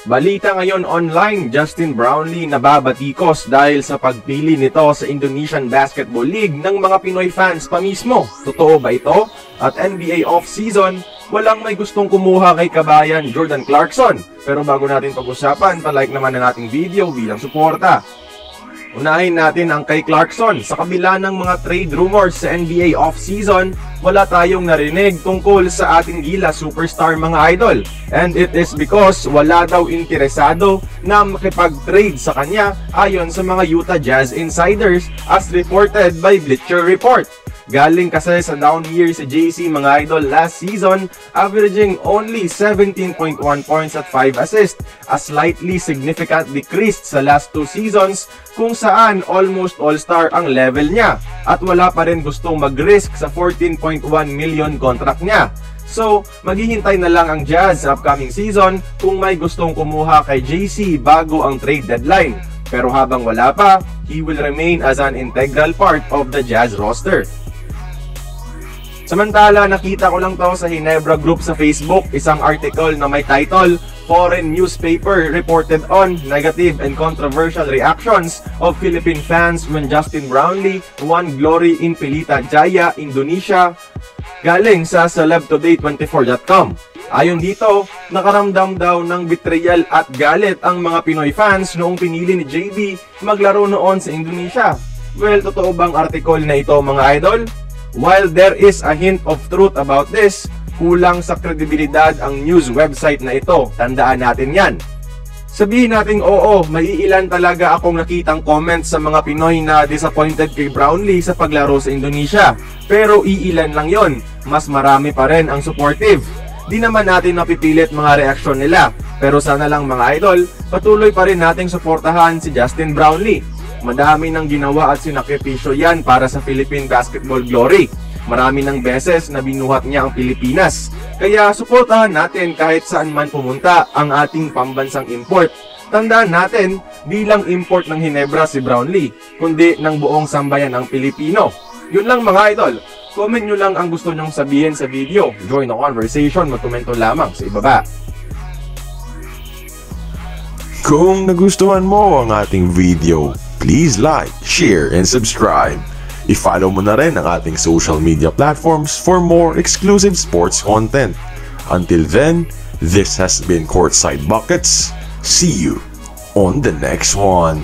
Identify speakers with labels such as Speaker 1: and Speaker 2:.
Speaker 1: Balita ngayon online, Justin Brownlee nababatikos dahil sa pagpili nito sa Indonesian Basketball League ng mga Pinoy fans pa mismo. Totoo ba ito? At NBA off-season, walang may gustong kumuha kay kabayan Jordan Clarkson. Pero bago natin pag-usapan, palike naman na nating video bilang suporta. Unahin natin ang kay Clarkson. Sa kabila ng mga trade rumors sa NBA off-season, wala tayong narinig tungkol sa ating gila superstar mga idol. And it is because wala daw interesado na makipag-trade sa kanya ayon sa mga Utah Jazz insiders as reported by Bleacher Report. Galing kasi sa down year si JC mga idol last season, averaging only 17.1 points at 5 assists, a slightly significant decrease sa last 2 seasons kung saan almost all-star ang level niya at wala pa rin gustong mag-risk sa 14.1 million contract niya. So, maghihintay na lang ang Jazz sa upcoming season kung may gustong kumuha kay JC bago ang trade deadline. Pero habang wala pa, he will remain as an integral part of the Jazz roster. Samantala, nakita ko lang to sa Ginebra Group sa Facebook, isang article na may title, Foreign Newspaper Reported on Negative and Controversial Reactions of Philippine Fans when Justin Brownlee won glory in Pelita Jaya, Indonesia, galing sa celebtoday24.com. Ayon dito, nakaramdam daw ng betrayal at galit ang mga Pinoy fans noong pinili ni JB maglaro noon sa Indonesia. Well, totoo bang article na ito mga idol? While there is a hint of truth about this, kulang sa kredibilidad ang news website na ito. Tandaan natin yan. Sabihin natin oo, may ilan talaga akong nakitang comments sa mga Pinoy na disappointed kay Brownlee sa paglaro sa Indonesia. Pero iilan lang yon, mas marami pa rin ang supportive. Di naman natin napipilit mga reaksyon nila. Pero sana lang mga idol, patuloy pa rin nating suportahan si Justin Brownlee. Madami nang ginawa at sinakripisyo yan para sa Philippine basketball glory. Marami ng beses na binuhat niya ang Pilipinas. Kaya suportahan natin kahit saan man pumunta ang ating pambansang import. Tandaan natin, di lang import ng Ginebra si Brownlee, kundi ng buong sambayan ng Pilipino. Yun lang mga idol. Comment nyo lang ang gusto nyong sabihin sa video. Join the conversation, magkomento lamang sa ibaba.
Speaker 2: Kung nagustuhan mo ang ating video, please like, share, and subscribe. I-follow mo na rin ang ating social media platforms for more exclusive sports content. Until then, this has been Courtside Buckets. See you on the next one.